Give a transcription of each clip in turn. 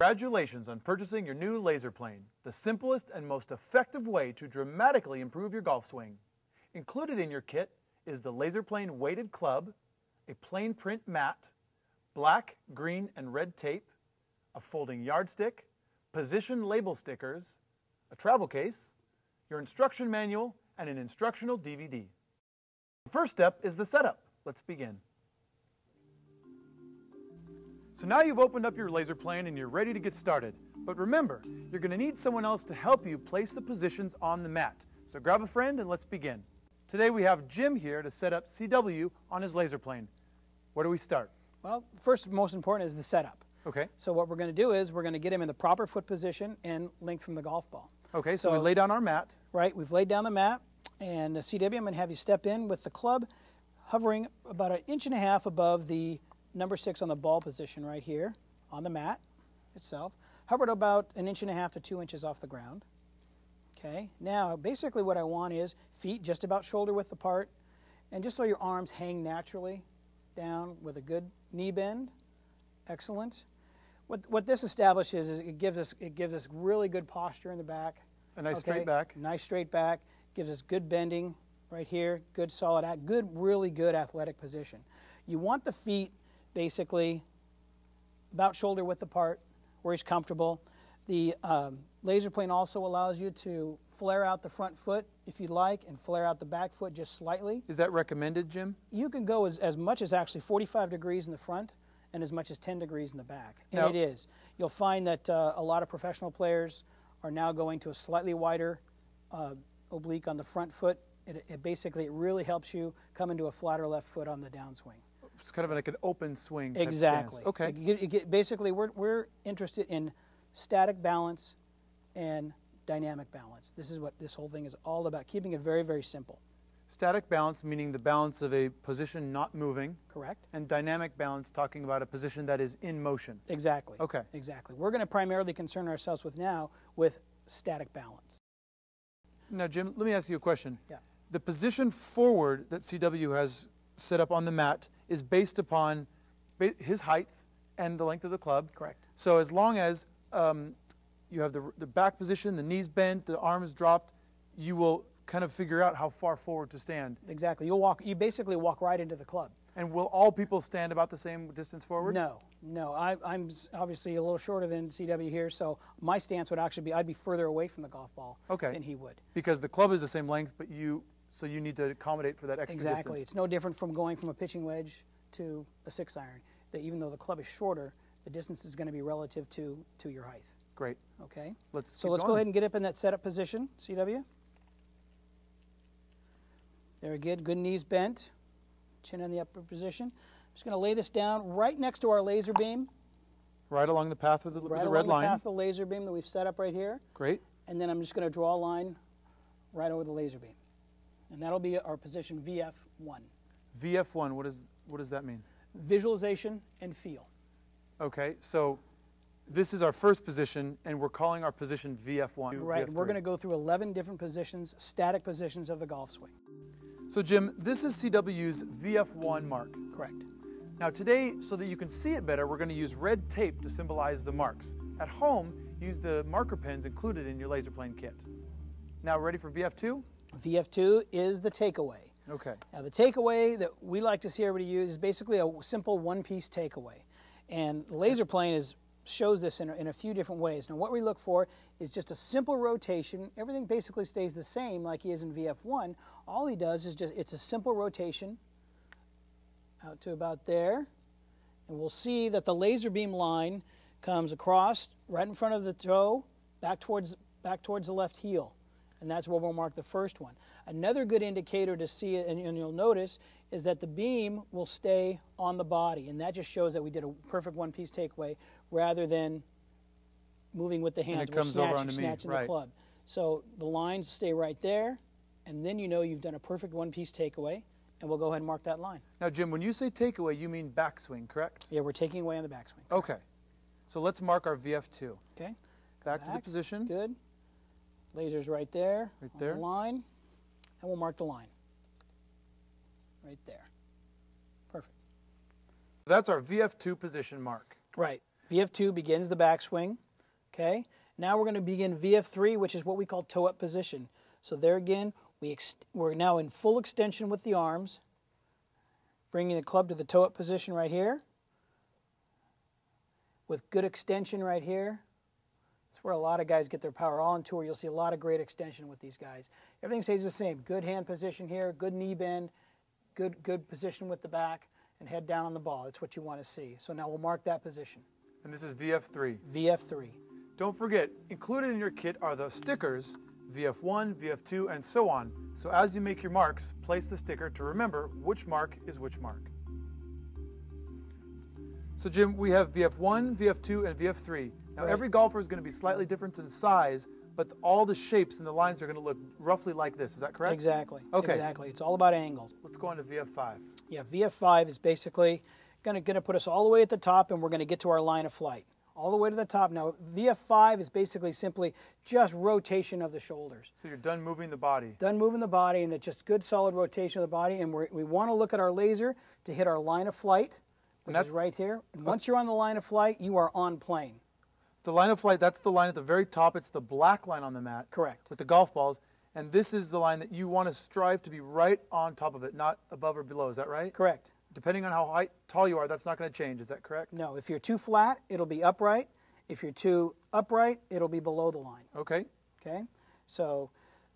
Congratulations on purchasing your new LazerPlane, the simplest and most effective way to dramatically improve your golf swing. Included in your kit is the LazerPlane weighted club, a plain print mat, black, green, and red tape, a folding yardstick, position label stickers, a travel case, your instruction manual, and an instructional DVD. The first step is the setup. Let's begin. So now you've opened up your LazerPlane and you're ready to get started. But remember, you're going to need someone else to help you place the positions on the mat. So grab a friend and let's begin. Today we have Jim here to set up CW on his LazerPlane. Where do we start? Well, first most important is the setup. Okay. So what we're going to do is we're going to get him in the proper foot position and length from the golf ball. Okay, so we lay down our mat. Right, we've laid down the mat, and CW, I'm going to have you step in with the club hovering about 1.5 inches above the number 6 on the ball position right here on the mat itself. Hovered about 1.5 inches to 2 inches off the ground. Okay, now basically what I want is feet just about shoulder width apart, and just so your arms hang naturally down with a good knee bend. Excellent. What this establishes is it gives us really good posture in the back. A nice straight back. Nice straight back. Gives us good bending right here. Good solid, really good athletic position. You want the feet basically about shoulder width apart, where he's comfortable. The LazerPlane also allows you to flare out the front foot if you'd like, and flare out the back foot just slightly. Is that recommended, Jim? You can go as much as actually 45 degrees in the front and as much as 10 degrees in the back. And now, it is. You'll find that a lot of professional players are now going to a slightly wider oblique on the front foot. It basically really helps you come into a flatter left foot on the downswing. It's kind of like an open swing. Exactly. Okay. Basically, we're interested in static balance and dynamic balance. This is what this whole thing is all about, keeping it very, very simple. Static balance, meaning the balance of a position not moving. Correct. And dynamic balance, talking about a position that is in motion. Exactly. Okay. Exactly. We're going to primarily concern ourselves with static balance. Now, Jim, let me ask you a question. Yeah. The position forward that CW has set up on the mat is based upon his height and the length of the club. Correct. So as long as you have the back position, the knees bent, the arms dropped, you will kind of figure out how far forward to stand. Exactly. You basically walk right into the club. And will all people stand about the same distance forward? No. I'm obviously a little shorter than CW here, so my stance would actually be I'd be further away from the golf ball than he would. Because the club is the same length, but so you need to accommate for that extra distance. Exactly. It's no different from going from a pitching wedge to a 6-iron. That even though the club is shorter, the distance is going to be relative to your height. Great. Okay. Let's go ahead and get up in that setup position, CW. Very good. Good knees bent. Chin in the upper position. I'm just going to lay this down right next to our laser beam. Right along the path with the red line. Right along the path of the laser beam that we've set up right here. Great. And then I'm just going to draw a line right over the laser beam. And that'll be our position VF1. VF1, what does that mean? Visualization and feel. Okay, so this is our first position, and we're calling our position VF1. Right, VF3. and we're going to go through 11 different positions, static positions of the golf swing. So Jim, this is CW's VF1 mark. Correct. Now today, so that you can see it better, we're going to use red tape to symbolize the marks. At home, use the marker pens included in your LazerPlane kit. Now ready for VF2? VF2 is the takeaway. Okay. Now the takeaway that we like to see everybody use is basically a simple one-piece takeaway. And the LazerPlane shows this in a few different ways. Now what we look for is just a simple rotation. Everything basically stays the same like he is in VF1. All he does is it's a simple rotation out to about there. And we'll see that the laser beam line comes across right in front of the toe, back towards the left heel. And that's where we'll mark the first one. Another good indicator to see it, and you'll notice, is that the beam will stay on the body. And that just shows that we did a perfect one-piece takeaway rather than moving with the hands. And it comes over onto me, snatching right. the club. So the lines stay right there, and then you know you've done a perfect one-piece takeaway, and we'll go ahead and mark that line. Now, Jim, when you say takeaway, you mean backswing, correct? Yeah, we're taking away on the backswing. Okay. So let's mark our VF2. Okay. Back to the position. Good. Laser's right there. Right there. On the line. And we'll mark the line. Right there. Perfect. That's our VF2 position mark. Right. VF2 begins the backswing. Okay. Now we're going to begin VF3, which is what we call toe-up position. So there again, we're now in full extension with the arms, bringing the club to the toe-up position right here, with good extension right here. That's where a lot of guys get their power. All on tour, you'll see a lot of great extension with these guys. Everything stays the same. Good hand position here, good knee bend, good position with the back, and head down on the ball. That's what you want to see. So now we'll mark that position. And this is VF3. VF3. Don't forget, included in your kit are the stickers, VF1, VF2, and so on. So as you make your marks, place the sticker to remember which mark is which mark. So Jim, we have VF1, VF2, and VF3. Now every golfer is going to be slightly different in size, but all the shapes and the lines are going to look roughly like this. Is that correct? Exactly. Okay. Exactly. It's all about angles. Let's go on to VF5. Yeah, VF5 is basically going to put us all the way at the top, and we're going to get to our line of flight. All the way to the top. Now, VF5 is basically simply just rotation of the shoulders. So you're done moving the body. Done moving the body, and it's just good solid rotation of the body, and we want to look at our laser to hit our line of flight, which is right here. And once you're on the line of flight, you are on plane. The line of flight, that's the line at the very top. It's the black line on the mat. Correct. With the golf balls. And this is the line that you want to strive to be right on top of it, not above or below. Is that right? Correct. Depending on how tall you are, that's not going to change. Is that correct? No. If you're too flat, it'll be upright. If you're too upright, it'll be below the line. Okay. Okay. So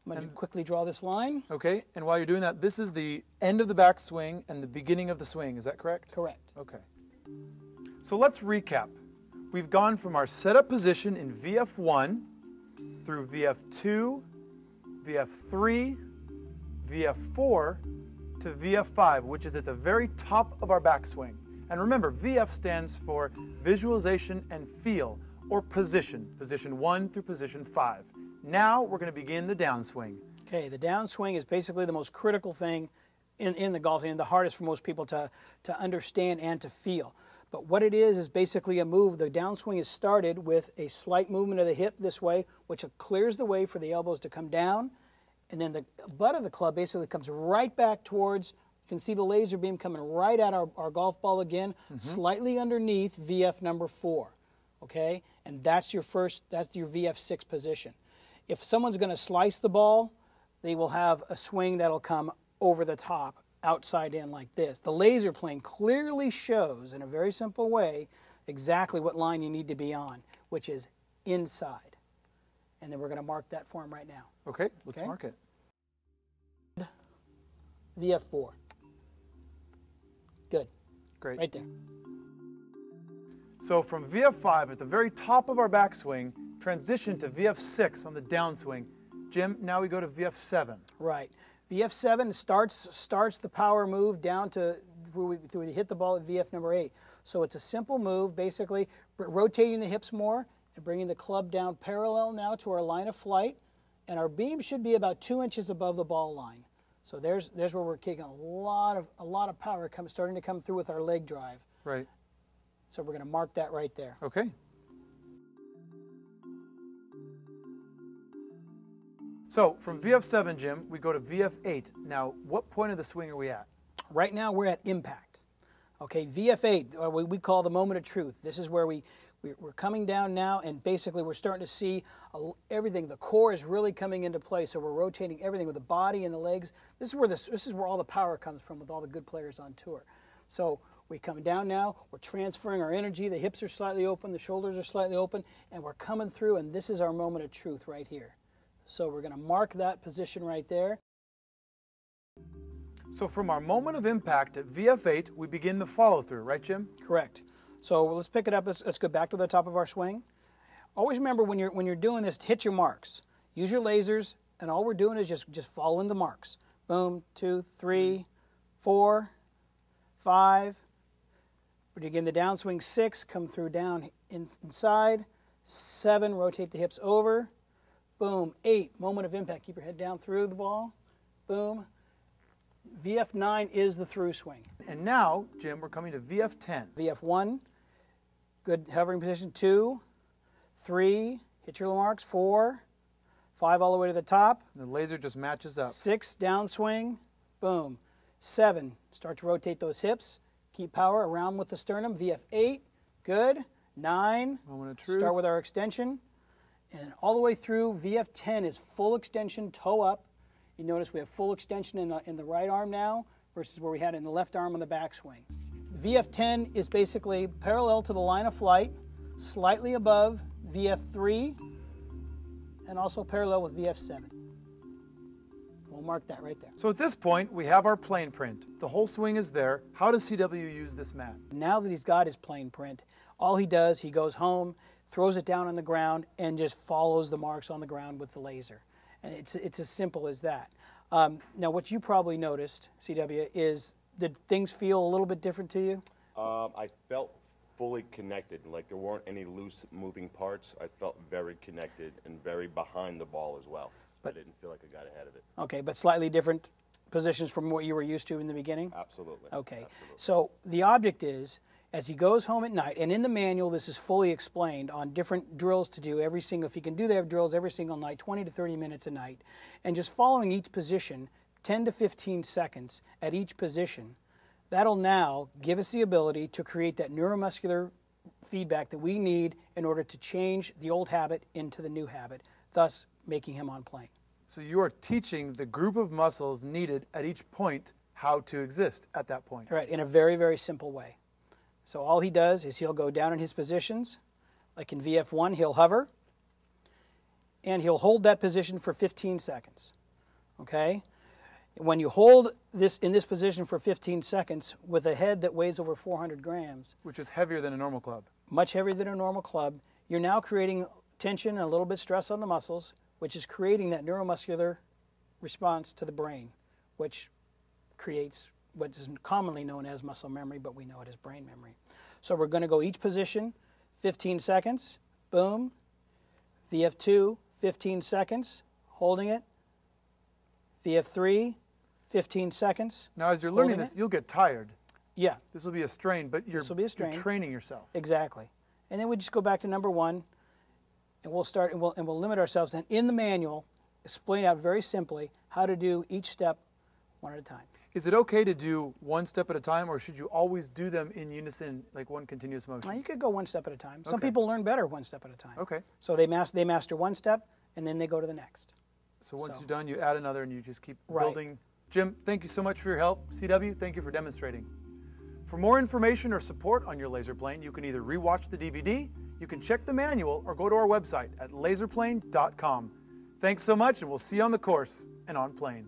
I'm going to quickly draw this line. Okay. And while you're doing that, this is the end of the back swing and the beginning of the swing. Is that correct? Correct. Okay. So let's recap. We've gone from our setup position in VF1 through VF2, VF3, VF4 to VF5, which is at the very top of our backswing. And remember, VF stands for visualization and feel, or position 1 through position 5. Now we're going to begin the downswing. Okay, the downswing is basically the most critical thing in the golf and the hardest for most people to understand and to feel. But what it is basically a move. The downswing is started with a slight movement of the hip this way, which clears the way for the elbows to come down. And then the butt of the club basically comes right back towards, you can see the laser beam coming right at our golf ball again, slightly underneath VF number 4. Okay? And that's your VF6 position. If someone's going to slice the ball, they will have a swing that'll come over the top, outside in like this. The laser plane clearly shows in a very simple way exactly what line you need to be on, which is inside. And then we're going to mark that for him right now. Okay, let's mark it. VF4. Good. Great. Right there. So from VF5 at the very top of our backswing, transition to VF6 on the downswing. Jim, now we go to VF7. Right. VF7 starts the power move down to where we hit the ball at VF number 8. So it's a simple move, basically rotating the hips more and bringing the club down parallel now to our line of flight. And our beam should be about 2 inches above the ball line. So there's where we're kicking a lot of power starting to come through with our leg drive. Right. So we're going to mark that right there. Okay. So from VF7, Jim, we go to VF8. Now, what point of the swing are we at? Right now, we're at impact. Okay, VF8, or what we call the moment of truth. This is where we're coming down now, and basically we're starting to see everything. The core is really coming into play, so we're rotating everything with the body and the legs. This is where all the power comes from with all the good players on tour. So we're coming down now, we're transferring our energy, the hips are slightly open, the shoulders are slightly open, and we're coming through, and this is our moment of truth right here. So we're going to mark that position right there. So from our moment of impact at VF8, we begin the follow-through, right, Jim? Correct. So let's pick it up. Let's go back to the top of our swing. Always remember when you're doing this, hit your marks. Use your lasers, and all we're doing is just following the marks. Boom, 2, 3, 4, 5. We begin the downswing 6, come through down inside. 7, rotate the hips over. Boom, 8, moment of impact. Keep your head down through the ball. Boom. VF9 is the through swing. And now, Jim, we're coming to VF10. VF1, good hovering position. 2, 3, hit your marks. 4, 5 all the way to the top. The laser just matches up. 6, downswing. Boom. 7, start to rotate those hips. Keep power around with the sternum. VF8, good. 9, Moment of truth. start with our extension, and all the way through, VF10 is full extension, toe up. You notice we have full extension in the right arm now versus where we had it in the left arm on the backswing. VF10 is basically parallel to the line of flight, slightly above VF3, and also parallel with VF7. We'll mark that right there. So at this point, we have our plane print. The whole swing is there. How does CW use this mat? Now that he's got his plane print, all he does, he goes home, throws it down on the ground, and just follows the marks on the ground with the laser. And it's as simple as that. Now, what you probably noticed, CW, is did things feel a little bit different to you? I felt fully connected, like there weren't any loose moving parts. I felt very connected and very behind the ball as well. But I didn't feel like I got ahead of it. Okay, but slightly different positions from what you were used to in the beginning? Absolutely. Okay, Absolutely. So the object is, as he goes home at night, and in the manual this is fully explained on different drills to do every single, if he can do their drills every single night, 20 to 30 minutes a night, and just following each position, 10 to 15 seconds at each position, that'll now give us the ability to create that neuromuscular feedback that we need in order to change the old habit into the new habit, thus making him on plane. So you are teaching the group of muscles needed at each point how to exist at that point. Right, in a very, very simple way. So all he does is he'll go down in his positions, like in VF1, he'll hover, and he'll hold that position for 15 seconds, okay? When you hold this in this position for 15 seconds with a head that weighs over 400 grams, Which is heavier than a normal club. much heavier than a normal club, you're now creating tension and a little bit stress on the muscles, which is creating that neuromuscular response to the brain, which creates what is commonly known as muscle memory, but we know it as brain memory. So we're going to go each position, 15 seconds, boom. VF2, 15 seconds, holding it. VF3, 15 seconds. Now, as you're learning holding this, it. you'll get tired. Yeah, This will be a strain, but you're, This will be a strain. you're training yourself. exactly. And then we just go back to number 1, and we'll start, and we'll limit ourselves. And in the manual, explain out very simply how to do each step one at a time. Is it okay to do one step at a time, or should you always do them in unison, like one continuous motion? Now, you could go one step at a time. Some Okay. people learn better one step at a time. Okay. So they master one step, and then they go to the next. So once So- you're done, you add another, and you just keep Right. building. Jim, thank you so much for your help. CW, thank you for demonstrating. For more information or support on your laser plane, you can either rewatch the DVD, you can check the manual, or go to our website at laserplane.com. Thanks so much, and we'll see you on the course and on plane.